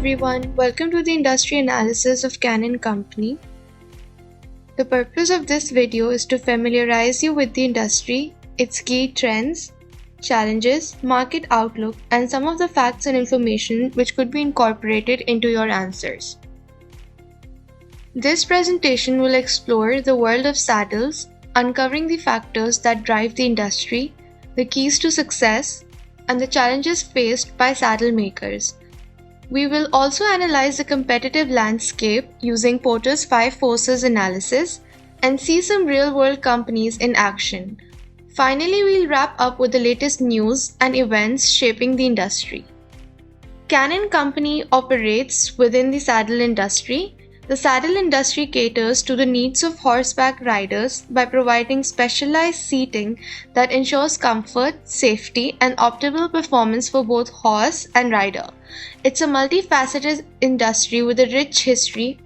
everyone, welcome to the industry analysis of Kanann Company. The purpose of this video is to familiarize you with the industry, its key trends, challenges, market outlook, and some of the facts and information which could be incorporated into your answers. This presentation will explore the world of saddles, uncovering the factors that drive the industry, the keys to success, and the challenges faced by saddle makers. We will also analyze the competitive landscape using Porter's 5 forces analysis and see some real-world companies in action. Finally, we'll wrap up with the latest news and events shaping the industry. Kanann Company operates within the saddle industry. The saddle industry caters to the needs of horseback riders by providing specialized seating that ensures comfort, safety, and optimal performance for both horse and rider. It's a multifaceted industry with a rich history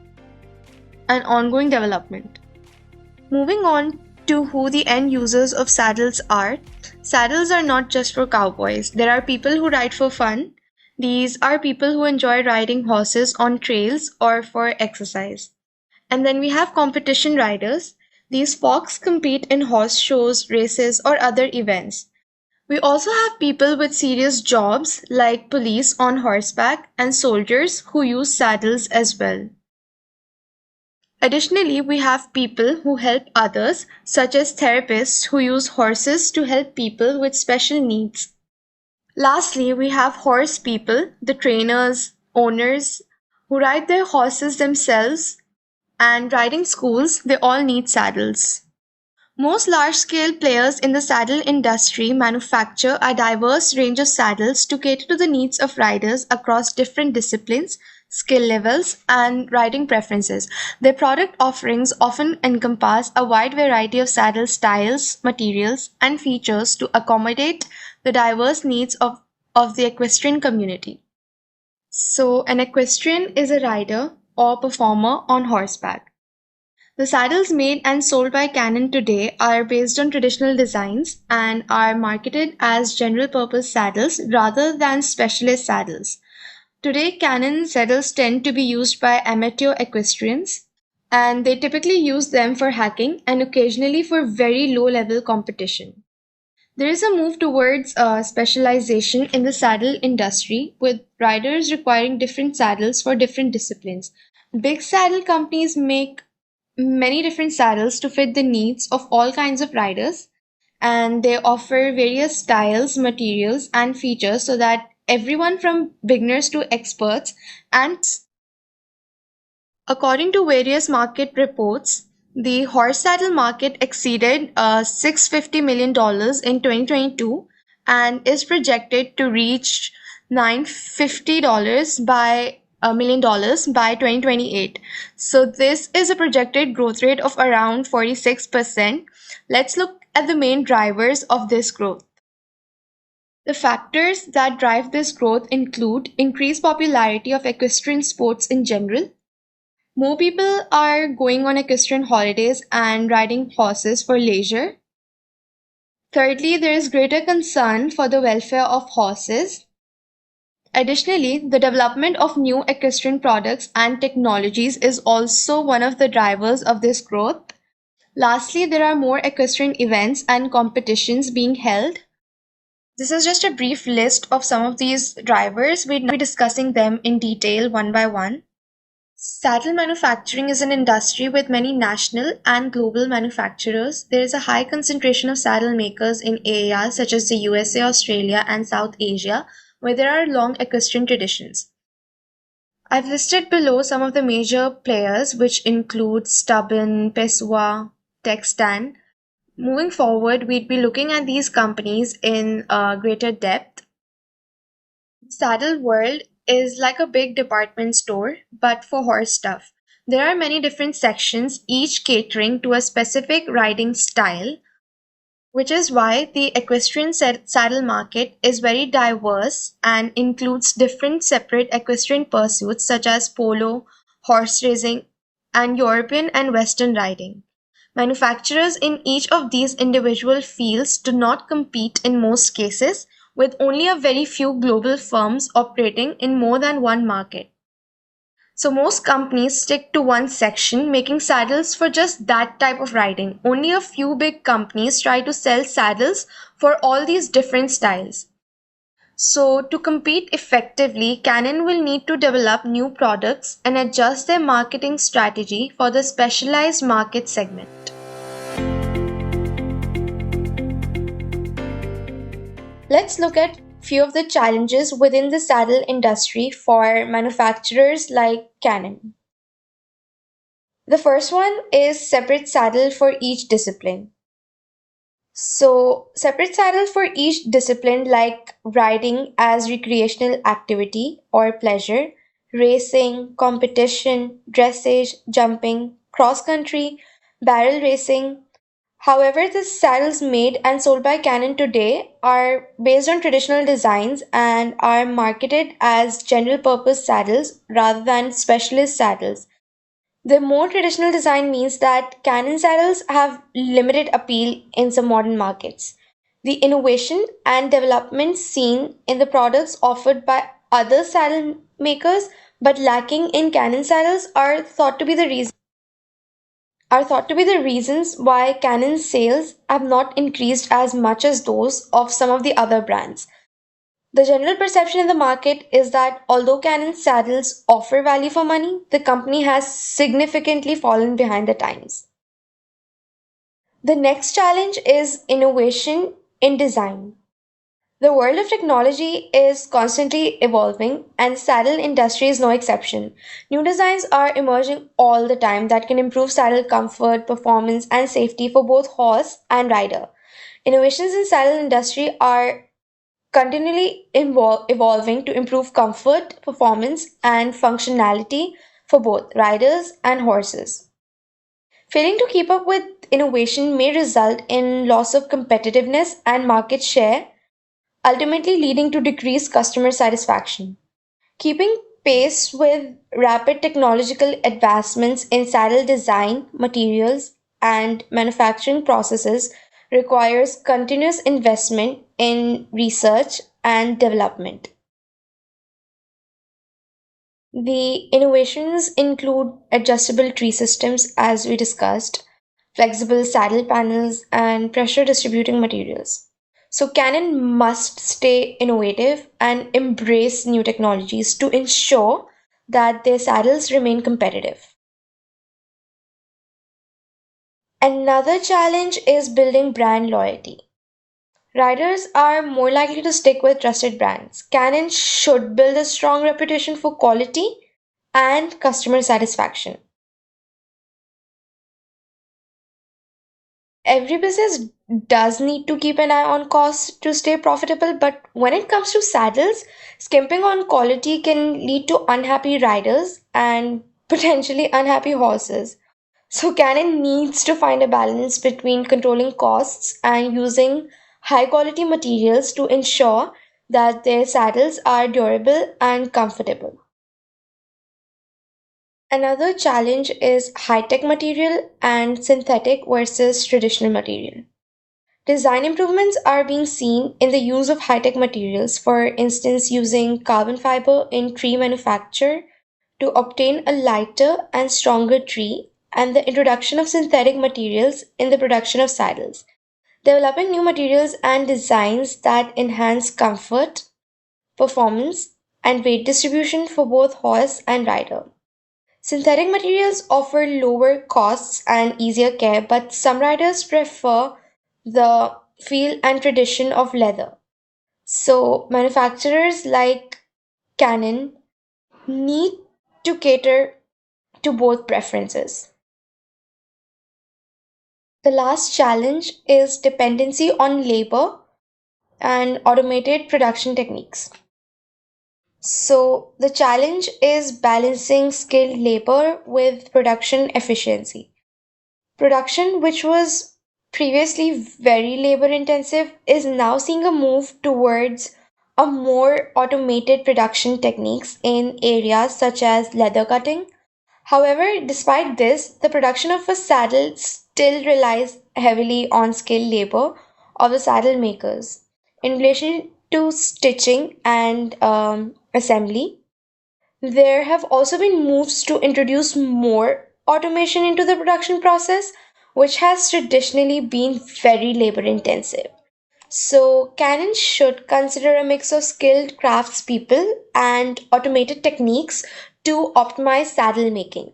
and ongoing development. Moving on to who the end users of saddles are. Saddles are not just for cowboys. There are people who ride for fun. These are people who enjoy riding horses on trails or for exercise. And then we have competition riders. These folks compete in horse shows, races, or other events. We also have people with serious jobs like police on horseback and soldiers who use saddles as well. Additionally, we have people who help others, such as therapists who use horses to help people with special needs. Lastly, we have horse people, the trainers, owners, who ride their horses themselves, and riding schools, they all need saddles. Most large-scale players in the saddle industry manufacture a diverse range of saddles to cater to the needs of riders across different disciplines, skill levels, and riding preferences. Their product offerings often encompass a wide variety of saddle styles, materials, and features to accommodate the diverse needs of the equestrian community. So, an equestrian is a rider or performer on horseback. The saddles made and sold by Kanann today are based on traditional designs and are marketed as general-purpose saddles rather than specialist saddles. Today, Kanann saddles tend to be used by amateur equestrians, and they typically use them for hacking and occasionally for very low-level competition. There is a move towards specialization in the saddle industry, with riders requiring different saddles for different disciplines. Big saddle companies make many different saddles to fit the needs of all kinds of riders, and they offer various styles, materials, and features so that everyone from beginners to experts. And according to various market reports, the horse saddle market exceeded $650 million in 2022 and is projected to reach $950 million by 2028. So this is a projected growth rate of around 46%. Let's look at the main drivers of this growth. The factors that drive this growth include increased popularity of equestrian sports in general. More people are going on equestrian holidays and riding horses for leisure. Thirdly, there is greater concern for the welfare of horses. Additionally, the development of new equestrian products and technologies is also one of the drivers of this growth. Lastly, there are more equestrian events and competitions being held. This is just a brief list of some of these drivers. We'll be discussing them in detail one by one. Saddle manufacturing is an industry with many national and global manufacturers. There is a high concentration of saddle makers in areas such as the USA, Australia, and South Asia, where there are long equestrian traditions. I've listed below some of the major players, which include Stubborn, Pessoa, Textan. Moving forward, we'd be looking at these companies in greater depth. The saddle world is like a big department store, but for horse stuff. There are many different sections, each catering to a specific riding style, which is why the equestrian saddle market is very diverse and includes different separate equestrian pursuits such as polo, horse racing, and European and Western riding. Manufacturers in each of these individual fields do not compete in most cases, with only a very few global firms operating in more than one market. So most companies stick to one section, making saddles for just that type of riding. Only a few big companies try to sell saddles for all these different styles. So, to compete effectively, Canon will need to develop new products and adjust their marketing strategy for the specialized market segment. Let's look at few of the challenges within the saddle industry for manufacturers like Canon. The first one is separate saddle for each discipline. So, separate saddles for each discipline, like riding as recreational activity or pleasure, racing, competition, dressage, jumping, cross country, barrel racing. However, the saddles made and sold by Canon today are based on traditional designs and are marketed as general purpose saddles rather than specialist saddles. The more traditional design means that Canon saddles have limited appeal in some modern markets. The innovation and development seen in the products offered by other saddle makers but lacking in Canon saddles are thought to be the reasons why Canon's sales have not increased as much as those of some of the other brands. The general perception in the market is that although Canon saddles offer value for money, the company has significantly fallen behind the times. The next challenge is innovation in design. The world of technology is constantly evolving, and the saddle industry is no exception. New designs are emerging all the time that can improve saddle comfort, performance, and safety for both horse and rider. Innovations in saddle industry are continually evolving to improve comfort, performance, and functionality for both riders and horses. Failing to keep up with innovation may result in loss of competitiveness and market share, ultimately leading to decreased customer satisfaction. Keeping pace with rapid technological advancements in saddle design, materials, and manufacturing processes requires continuous investment in research and development. The innovations include adjustable tree systems, as we discussed, flexible saddle panels, and pressure distributing materials. So, Canon must stay innovative and embrace new technologies to ensure that their saddles remain competitive. Another challenge is building brand loyalty. Riders are more likely to stick with trusted brands. Canon should build a strong reputation for quality and customer satisfaction. Every business does need to keep an eye on costs to stay profitable, but when it comes to saddles, skimping on quality can lead to unhappy riders and potentially unhappy horses. So, Canon needs to find a balance between controlling costs and using high quality materials to ensure that their saddles are durable and comfortable. Another challenge is high tech material and synthetic versus traditional material. Design improvements are being seen in the use of high tech materials, for instance, using carbon fiber in tree manufacture to obtain a lighter and stronger tree, and the introduction of synthetic materials in the production of saddles. Developing new materials and designs that enhance comfort, performance, and weight distribution for both horse and rider. Synthetic materials offer lower costs and easier care, but some riders prefer the feel and tradition of leather. So, manufacturers like Canon need to cater to both preferences. The last challenge is dependency on labor and automated production techniques. So, the challenge is balancing skilled labor with production efficiency. Production, which was previously very labor intensive, is now seeing a move towards a more automated production techniques in areas such as leather cutting. However, despite this, the production of a saddle still relies heavily on skilled labor of the saddle makers. In relation to stitching and assembly, There have also been moves to introduce more automation into the production process, which has traditionally been very labor intensive. So, Canon should consider a mix of skilled craftspeople and automated techniques to optimize saddle making.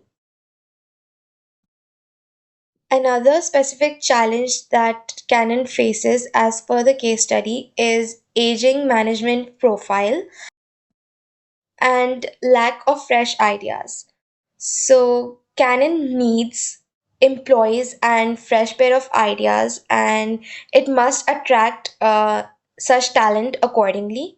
Another specific challenge that Canon faces, as per the case study, is aging management profile and lack of fresh ideas. So, Canon needs employees and fresh pair of ideas, and it must attract such talent accordingly.